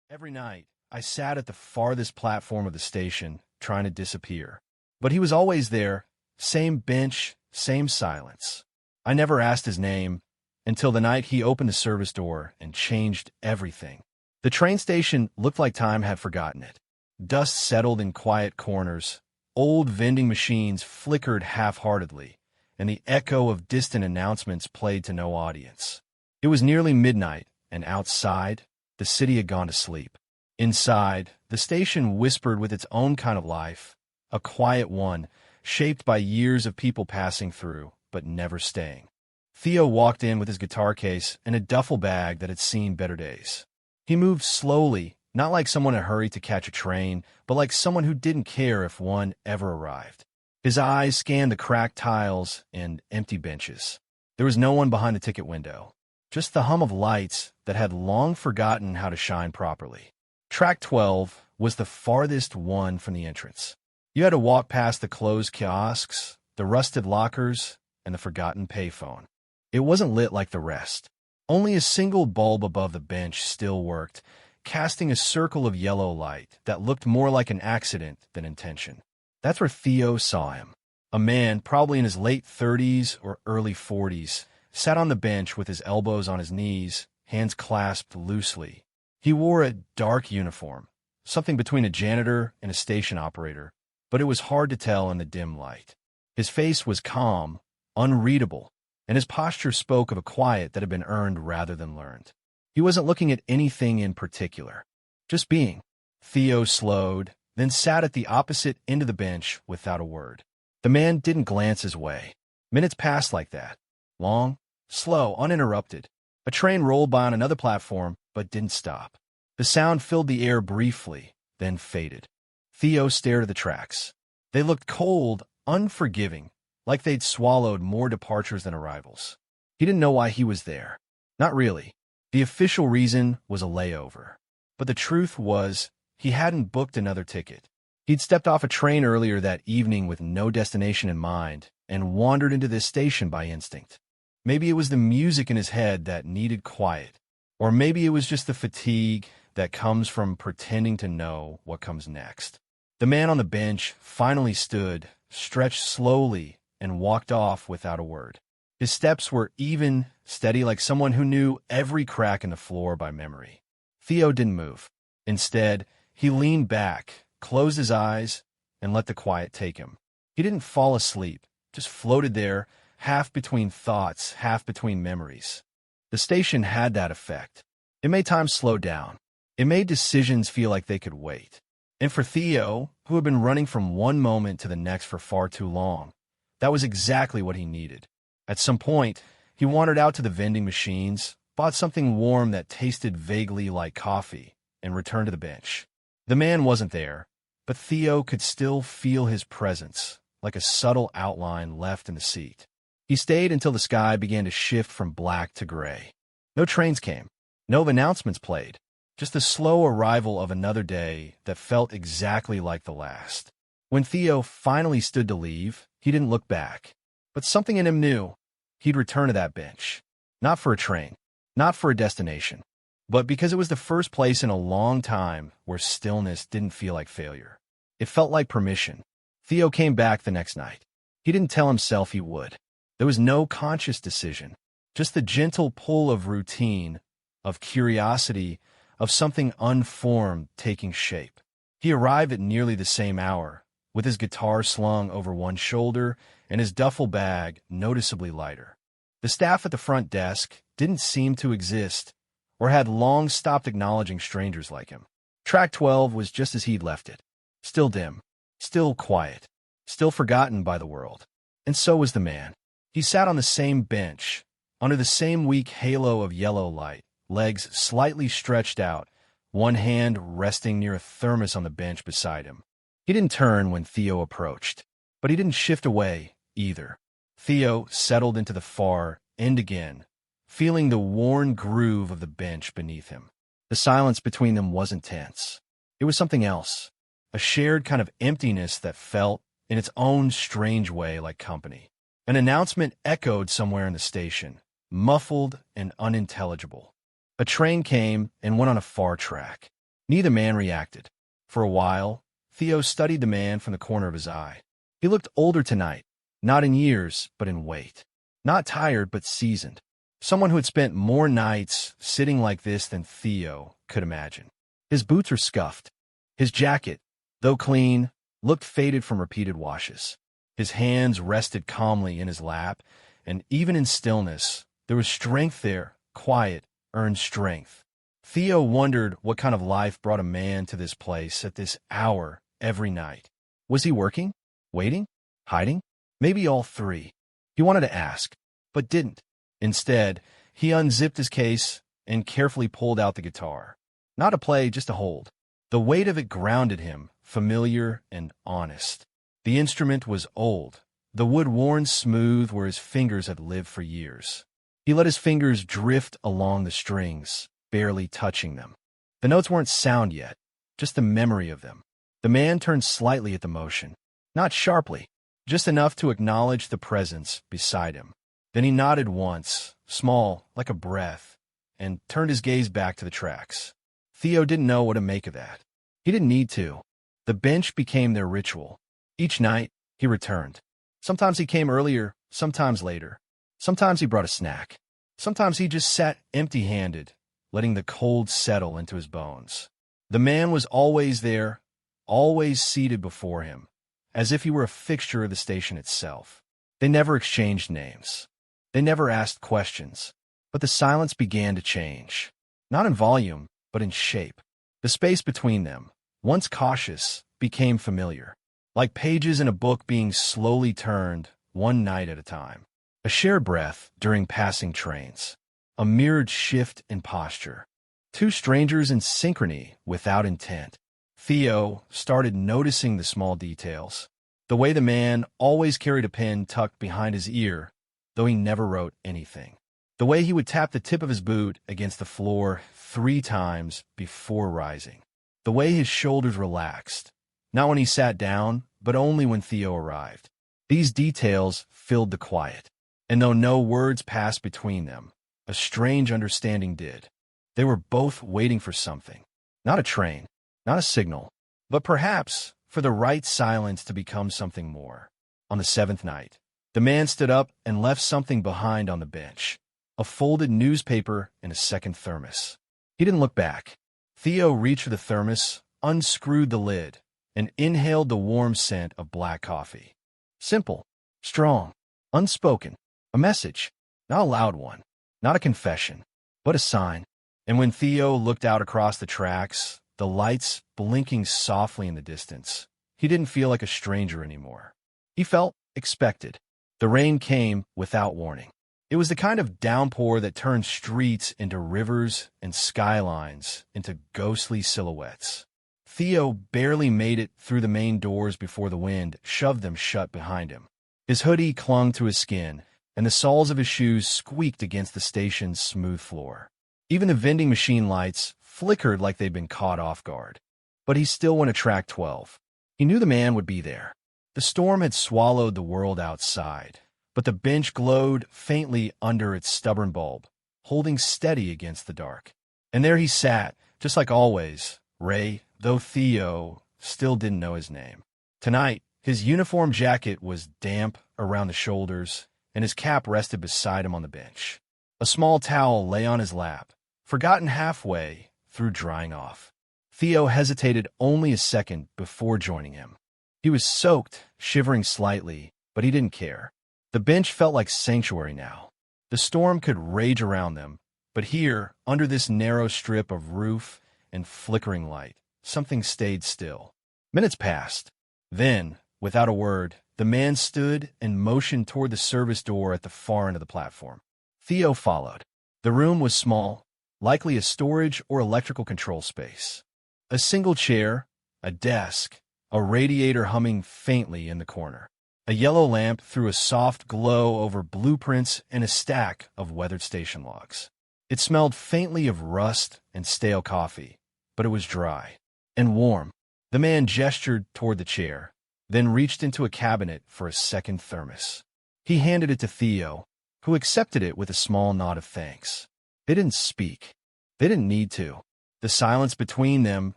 Every night, I sat at the farthest platform of the station, trying to disappear. But he was always there, same bench, same silence. I never asked his name until the night he opened the service door and changed everything. The train station looked like time had forgotten it. Dust settled in quiet corners, old vending machines flickered half-heartedly, and the echo of distant announcements played to no audience. It was nearly midnight, and outside, the city had gone to sleep. Inside, the station whispered with its own kind of life, a quiet one, shaped by years of people passing through, but never staying. Theo walked in with his guitar case and a duffel bag that had seen better days. He moved slowly, not like someone in a hurry to catch a train, but like someone who didn't care if one ever arrived. His eyes scanned the cracked tiles and empty benches. There was no one behind the ticket window, just the hum of lights that had long forgotten how to shine properly. Track 12 was the farthest one from the entrance. You had to walk past the closed kiosks, the rusted lockers, and the forgotten payphone. It wasn't lit like the rest. Only a single bulb above the bench still worked, casting a circle of yellow light that looked more like an accident than intention. That's where Theo saw him. A man, probably in his late 30s or early 40s, sat on the bench with his elbows on his knees, hands clasped loosely. He wore a dark uniform, something between a janitor and a station operator, but it was hard to tell in the dim light. His face was calm, unreadable, and his posture spoke of a quiet that had been earned rather than learned. He wasn't looking at anything in particular, just being. Theo slowed, then sat at the opposite end of the bench without a word. The man didn't glance his way. Minutes passed like that. Long, slow, uninterrupted. A train rolled by on another platform, but didn't stop. The sound filled the air briefly, then faded. Theo stared at the tracks. They looked cold, unforgiving, like they'd swallowed more departures than arrivals. He didn't know why he was there. Not really. The official reason was a layover. But the truth was, he hadn't booked another ticket. He'd stepped off a train earlier that evening with no destination in mind and wandered into this station by instinct. Maybe it was the music in his head that needed quiet. Or maybe it was just the fatigue that comes from pretending to know what comes next. The man on the bench finally stood, stretched slowly, and walked off without a word. His steps were even, steady like someone who knew every crack in the floor by memory. Theo didn't move. Instead, he leaned back, closed his eyes, and let the quiet take him. He didn't fall asleep, just floated there, half between thoughts, half between memories. The station had that effect. It made time slow down. It made decisions feel like they could wait. And for Theo, who had been running from one moment to the next for far too long, that was exactly what he needed. At some point, he wandered out to the vending machines, bought something warm that tasted vaguely like coffee, and returned to the bench. The man wasn't there, but Theo could still feel his presence, like a subtle outline left in the seat. He stayed until the sky began to shift from black to gray. No trains came. No announcements played. Just the slow arrival of another day that felt exactly like the last. When Theo finally stood to leave, he didn't look back. But something in him knew he'd return to that bench. Not for a train, not for a destination, but because it was the first place in a long time where stillness didn't feel like failure. It felt like permission. Theo came back the next night. He didn't tell himself he would. There was no conscious decision, just the gentle pull of routine, of curiosity, of something unformed taking shape. He arrived at nearly the same hour, with his guitar slung over one shoulder and his duffel bag noticeably lighter. The staff at the front desk didn't seem to exist, or had long stopped acknowledging strangers like him. Track 12 was just as he'd left it. Still dim, still quiet, still forgotten by the world. And so was the man. He sat on the same bench, under the same weak halo of yellow light, legs slightly stretched out, one hand resting near a thermos on the bench beside him. He didn't turn when Theo approached, but he didn't shift away either. Theo settled into the far end again, feeling the worn groove of the bench beneath him. The silence between them wasn't tense. It was something else, a shared kind of emptiness that felt, in its own strange way, like company. An announcement echoed somewhere in the station, muffled and unintelligible. A train came and went on a far track. Neither man reacted. For a while, Theo studied the man from the corner of his eye. He looked older tonight, not in years, but in weight. Not tired, but seasoned. Someone who had spent more nights sitting like this than Theo could imagine. His boots were scuffed. His jacket, though clean, looked faded from repeated washes. His hands rested calmly in his lap, and even in stillness, there was strength there, quiet, earned strength. Theo wondered what kind of life brought a man to this place at this hour every night. Was he working? Waiting? Hiding? Maybe all three. He wanted to ask, but didn't. Instead, he unzipped his case and carefully pulled out the guitar. Not to play, just to hold. The weight of it grounded him, familiar and honest. The instrument was old, the wood worn smooth where his fingers had lived for years. He let his fingers drift along the strings, barely touching them. The notes weren't sound yet, just the memory of them. The man turned slightly at the motion, not sharply, just enough to acknowledge the presence beside him. Then he nodded once, small, like a breath, and turned his gaze back to the tracks. Theo didn't know what to make of that. He didn't need to. The bench became their ritual. Each night, he returned. Sometimes he came earlier, sometimes later. Sometimes he brought a snack. Sometimes he just sat empty-handed, letting the cold settle into his bones. The man was always there, always seated before him, as if he were a fixture of the station itself. They never exchanged names. They never asked questions. But the silence began to change. Not in volume, but in shape. The space between them, once cautious, became familiar. Like pages in a book being slowly turned, one night at a time. A shared breath during passing trains. A mirrored shift in posture. Two strangers in synchrony without intent. Theo started noticing the small details. The way the man always carried a pen tucked behind his ear, though he never wrote anything. The way he would tap the tip of his boot against the floor 3 times before rising. The way his shoulders relaxed. Not when he sat down, but only when Theo arrived. These details filled the quiet. And though no words passed between them, a strange understanding did. They were both waiting for something. Not a train, not a signal, but perhaps for the right silence to become something more. On the 7th night, the man stood up and left something behind on the bench. A folded newspaper and a second thermos. He didn't look back. Theo reached for the thermos, unscrewed the lid, and inhaled the warm scent of black coffee. Simple, strong, unspoken. A message, not a loud one, not a confession, but a sign. And when Theo looked out across the tracks, the lights blinking softly in the distance, he didn't feel like a stranger anymore. He felt expected. The rain came without warning. It was the kind of downpour that turned streets into rivers and skylines into ghostly silhouettes. Theo barely made it through the main doors before the wind shoved them shut behind him. His hoodie clung to his skin, and the soles of his shoes squeaked against the station's smooth floor. Even the vending machine lights flickered like they'd been caught off guard. But he still went to track 12. He knew the man would be there. The storm had swallowed the world outside, but the bench glowed faintly under its stubborn bulb, holding steady against the dark. And there he sat, just like always, Ray, though Theo still didn't know his name. Tonight, his uniform jacket was damp around the shoulders, and his cap rested beside him on the bench. A small towel lay on his lap, forgotten halfway through drying off. Theo hesitated only a second before joining him. He was soaked, shivering slightly, but he didn't care. The bench felt like sanctuary now. The storm could rage around them, but here, under this narrow strip of roof and flickering light, something stayed still. Minutes passed. Then, without a word, the man stood and motioned toward the service door at the far end of the platform. Theo followed. The room was small, likely a storage or electrical control space. A single chair, a desk, a radiator humming faintly in the corner. A yellow lamp threw a soft glow over blueprints and a stack of weathered station logs. It smelled faintly of rust and stale coffee, but it was dry and warm. The man gestured toward the chair, then reached into a cabinet for a second thermos. He handed it to Theo, who accepted it with a small nod of thanks. They didn't speak. They didn't need to. The silence between them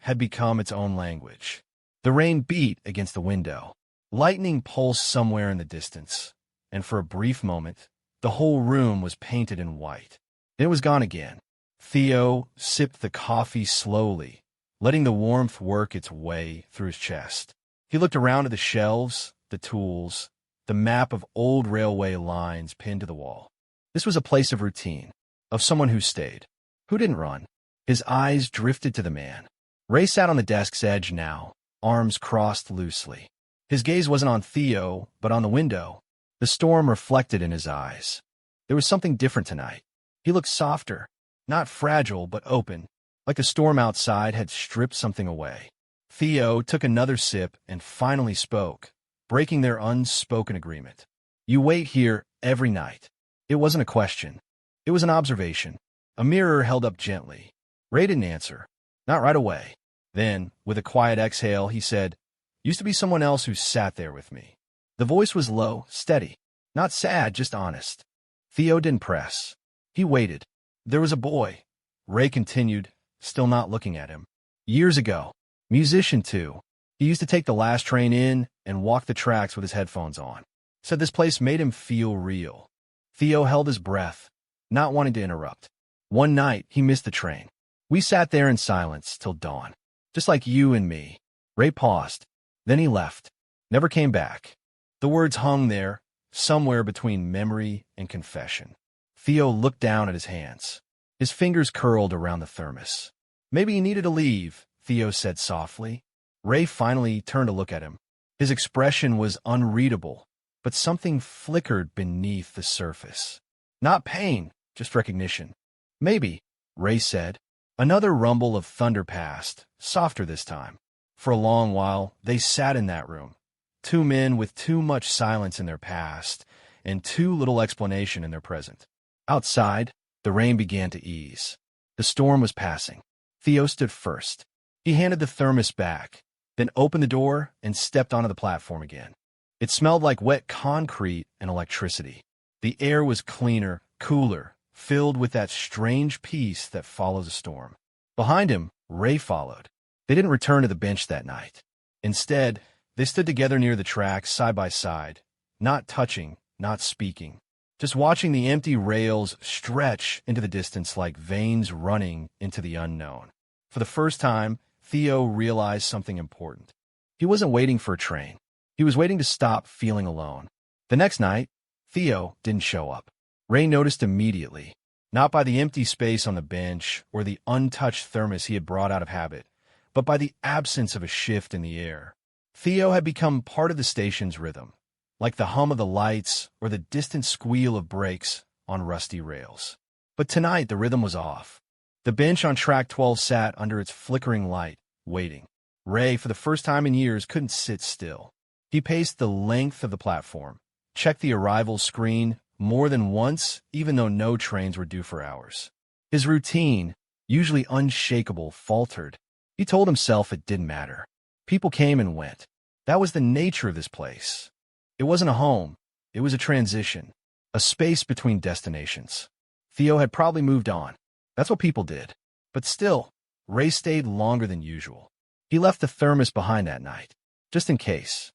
had become its own language. The rain beat against the window. Lightning pulsed somewhere in the distance, and for a brief moment, the whole room was painted in white. It was gone again. Theo sipped the coffee slowly, letting the warmth work its way through his chest. He looked around at the shelves, the tools, the map of old railway lines pinned to the wall. This was a place of routine, of someone who stayed, who didn't run. His eyes drifted to the man. Ray sat on the desk's edge now, arms crossed loosely. His gaze wasn't on Theo, but on the window. The storm reflected in his eyes. There was something different tonight. He looked softer, not fragile, but open, like the storm outside had stripped something away. Theo took another sip and finally spoke, breaking their unspoken agreement. You wait here every night. It wasn't a question. It was an observation. A mirror held up gently. Ray didn't answer. Not right away. Then, with a quiet exhale, he said, Used to be someone else who sat there with me. The voice was low, steady. Not sad, just honest. Theo didn't press. He waited. There was a boy. Ray continued, still not looking at him. Years ago. Musician, too. He used to take the last train in and walk the tracks with his headphones on. Said this place made him feel real. Theo held his breath, not wanting to interrupt. One night, he missed the train. We sat there in silence till dawn. Just like you and me. Ray paused. Then he left. Never came back. The words hung there, somewhere between memory and confession. Theo looked down at his hands. His fingers curled around the thermos. Maybe he needed to leave, Theo said softly. Ray finally turned to look at him. His expression was unreadable, but something flickered beneath the surface. Not pain, just recognition. Maybe, Ray said. Another rumble of thunder passed, softer this time. For a long while, they sat in that room. Two men with too much silence in their past and too little explanation in their present. Outside, the rain began to ease. The storm was passing. Theo stood first. He handed the thermos back, then opened the door and stepped onto the platform again. It smelled like wet concrete and electricity. The air was cleaner, cooler, filled with that strange peace that follows a storm. Behind him, Ray followed. They didn't return to the bench that night. Instead, they stood together near the tracks, side by side, not touching, not speaking, just watching the empty rails stretch into the distance like veins running into the unknown. For the first time, Theo realized something important. He wasn't waiting for a train. He was waiting to stop feeling alone. The next night, Theo didn't show up. Ray noticed immediately, not by the empty space on the bench or the untouched thermos he had brought out of habit, but by the absence of a shift in the air. Theo had become part of the station's rhythm, like the hum of the lights or the distant squeal of brakes on rusty rails. But tonight the rhythm was off. The bench on track 12 sat under its flickering light, waiting. Ray, for the first time in years, couldn't sit still. He paced the length of the platform, checked the arrival screen more than once, even though no trains were due for hours. His routine, usually unshakable, faltered. He told himself it didn't matter. People came and went. That was the nature of this place. It wasn't a home. It was a transition, a space between destinations. Theo had probably moved on. That's what people did. But still, Ray stayed longer than usual. He left the thermos behind that night, just in case.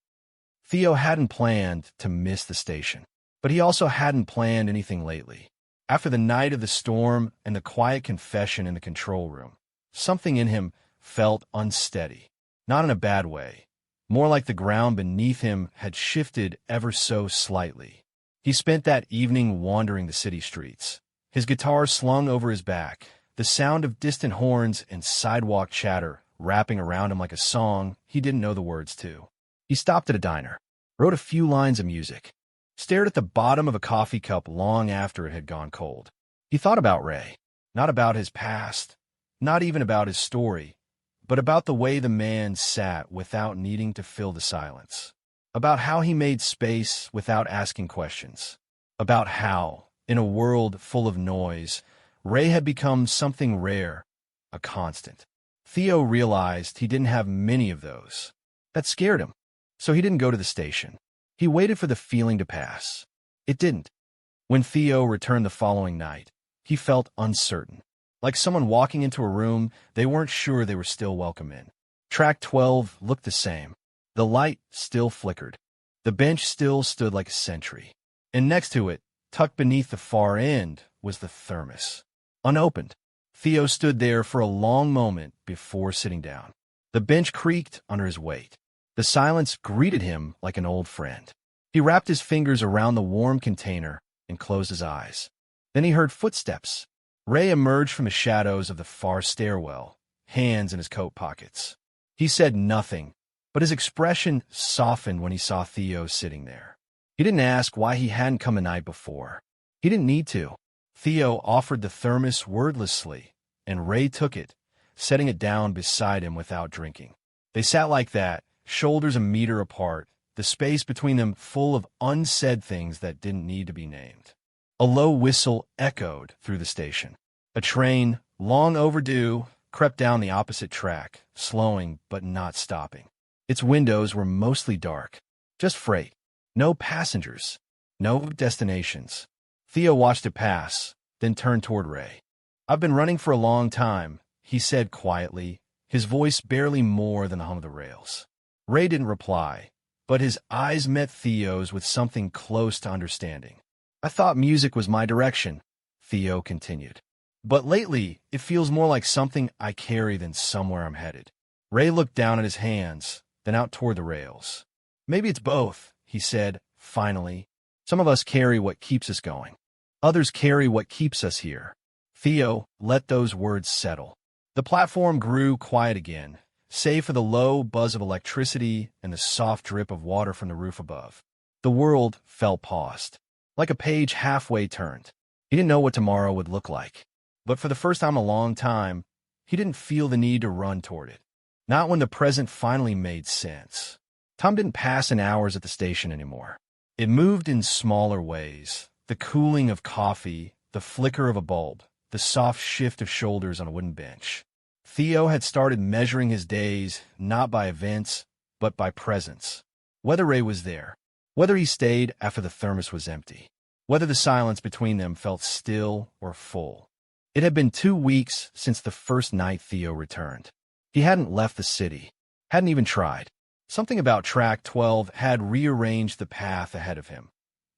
Theo hadn't planned to miss the station, but he also hadn't planned anything lately. After the night of the storm and the quiet confession in the control room, something in him felt unsteady, not in a bad way, more like the ground beneath him had shifted ever so slightly. He spent that evening wandering the city streets, his guitar slung over his back, the sound of distant horns and sidewalk chatter wrapping around him like a song he didn't know the words to. He stopped at a diner, wrote a few lines of music, stared at the bottom of a coffee cup long after it had gone cold. He thought about Ray, not about his past, not even about his story, but about the way the man sat without needing to fill the silence, about how he made space without asking questions, about how, in a world full of noise, Ray had become something rare, a constant. Theo realized he didn't have many of those. That scared him, so he didn't go to the station. He waited for the feeling to pass. It didn't. When Theo returned the following night, he felt uncertain. Like someone walking into a room they weren't sure they were still welcome in. Track 12 looked the same. The light still flickered. The bench still stood like a sentry. And next to it, tucked beneath the far end, was the thermos. Unopened. Theo stood there for a long moment before sitting down. The bench creaked under his weight. The silence greeted him like an old friend. He wrapped his fingers around the warm container and closed his eyes. Then he heard footsteps. Ray emerged from the shadows of the far stairwell, hands in his coat pockets. He said nothing, but his expression softened when he saw Theo sitting there. He didn't ask why he hadn't come the night before. He didn't need to. Theo offered the thermos wordlessly, and Ray took it, setting it down beside him without drinking. They sat like that, shoulders a meter apart, the space between them full of unsaid things that didn't need to be named. A low whistle echoed through the station. A train, long overdue, crept down the opposite track, slowing but not stopping. Its windows were mostly dark. Just freight. No passengers. No destinations. Theo watched it pass, then turned toward Ray. "I've been running for a long time," he said quietly, his voice barely more than the hum of the rails. Ray didn't reply, but his eyes met Theo's with something close to understanding. "I thought music was my direction," Theo continued. "But lately, it feels more like something I carry than somewhere I'm headed." Ray looked down at his hands, then out toward the rails. "Maybe it's both," he said, finally. "Some of us carry what keeps us going. Others carry what keeps us here." Theo let those words settle. The platform grew quiet again, save for the low buzz of electricity and the soft drip of water from the roof above. The world felt paused, like a page halfway turned. He didn't know what tomorrow would look like, but for the first time in a long time, he didn't feel the need to run toward it. Not when the present finally made sense. Time didn't pass in hours at the station anymore. It moved in smaller ways. The cooling of coffee, the flicker of a bulb, the soft shift of shoulders on a wooden bench. Theo had started measuring his days not by events, but by presence. Whether Ray was there, whether he stayed after the thermos was empty, whether the silence between them felt still or full. It had been 2 weeks since the first night Theo returned. He hadn't left the city, hadn't even tried. Something about Track 12 had rearranged the path ahead of him.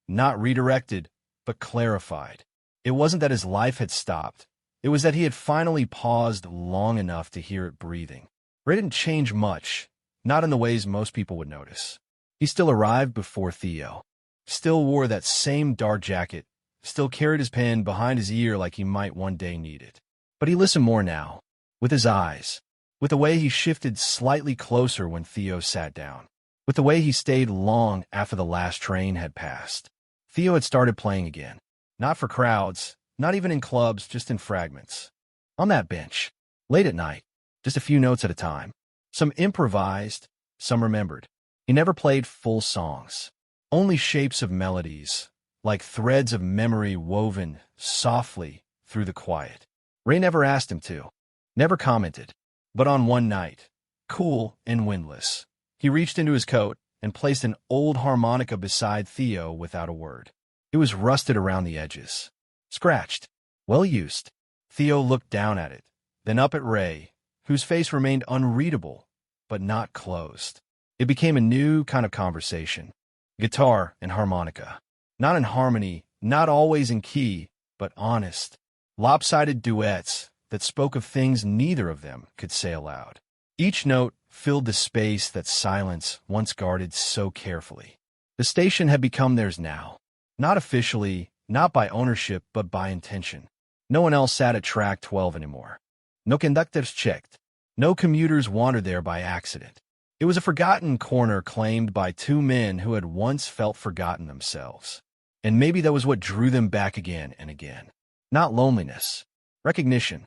Not redirected, but clarified. It wasn't that his life had stopped. It was that he had finally paused long enough to hear it breathing. Ray didn't change much, not in the ways most people would notice. He still arrived before Theo, still wore that same dark jacket, still carried his pen behind his ear like he might one day need it. But he listened more now, with his eyes, with the way he shifted slightly closer when Theo sat down, with the way he stayed long after the last train had passed. Theo had started playing again, not for crowds, not even in clubs, just in fragments. On that bench, late at night, just a few notes at a time. Some improvised, some remembered. He never played full songs, only shapes of melodies, like threads of memory woven softly through the quiet. Ray never asked him to, never commented. But on one night, cool and windless, he reached into his coat and placed an old harmonica beside Theo without a word. It was rusted around the edges, scratched, well used. Theo looked down at it, then up at Ray, whose face remained unreadable, but not closed. It became a new kind of conversation. Guitar and harmonica. Not in harmony, not always in key, but honest, lopsided duets that spoke of things neither of them could say aloud. Each note filled the space that silence once guarded so carefully. The station had become theirs now, not officially, not by ownership, but by intention. No one else sat at Track 12 anymore. No conductors checked. No commuters wandered there by accident. It was a forgotten corner claimed by 2 men who had once felt forgotten themselves. And maybe that was what drew them back again and again. Not loneliness, recognition.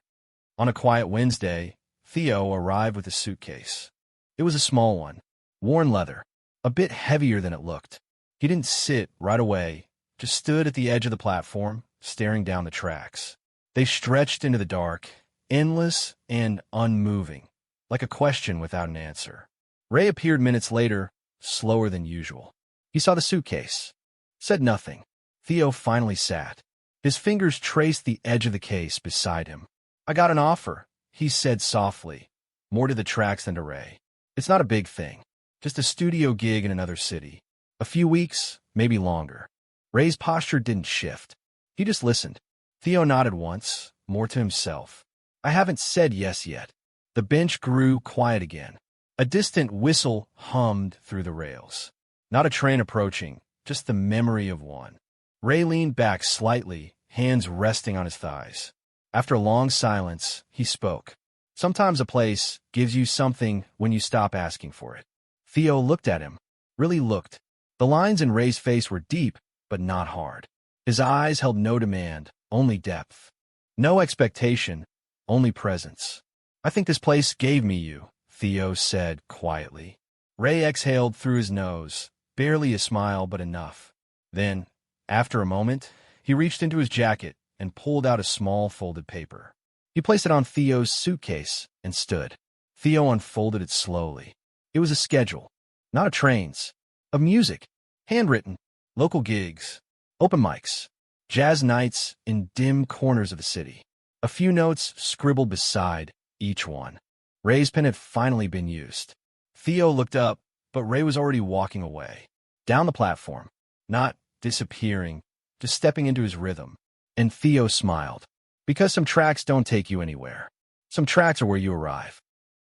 On a quiet Wednesday, Theo arrived with a suitcase. It was a small one, worn leather, a bit heavier than it looked. He didn't sit right away, just stood at the edge of the platform, staring down the tracks. They stretched into the dark, endless and unmoving, like a question without an answer. Ray appeared minutes later, slower than usual. He saw the suitcase, said nothing. Theo finally sat. His fingers traced the edge of the case beside him. I got an offer, he said softly, more to the tracks than to Ray. It's not a big thing. Just a studio gig in another city. A few weeks, maybe longer. Ray's posture didn't shift. He just listened. Theo nodded once, more to himself. I haven't said yes yet. The bench grew quiet again. A distant whistle hummed through the rails. Not a train approaching, just the memory of one. Ray leaned back slightly, hands resting on his thighs. After a long silence, he spoke. Sometimes a place gives you something when you stop asking for it. Theo looked at him. Really looked. The lines in Ray's face were deep, but not hard. His eyes held no demand, only depth. No expectation, only presence. I think this place gave me you, Theo said quietly. Ray exhaled through his nose, barely a smile but enough. Then, after a moment, he reached into his jacket and pulled out a small folded paper. He placed it on Theo's suitcase and stood. Theo unfolded it slowly. It was a schedule, not a train's, of music, handwritten, local gigs, open mics, jazz nights in dim corners of the city. A few notes scribbled beside each one. Ray's pen had finally been used. Theo looked up, but Ray was already walking away. Down the platform, not disappearing, just stepping into his rhythm. And Theo smiled. Because some tracks don't take you anywhere. Some tracks are where you arrive.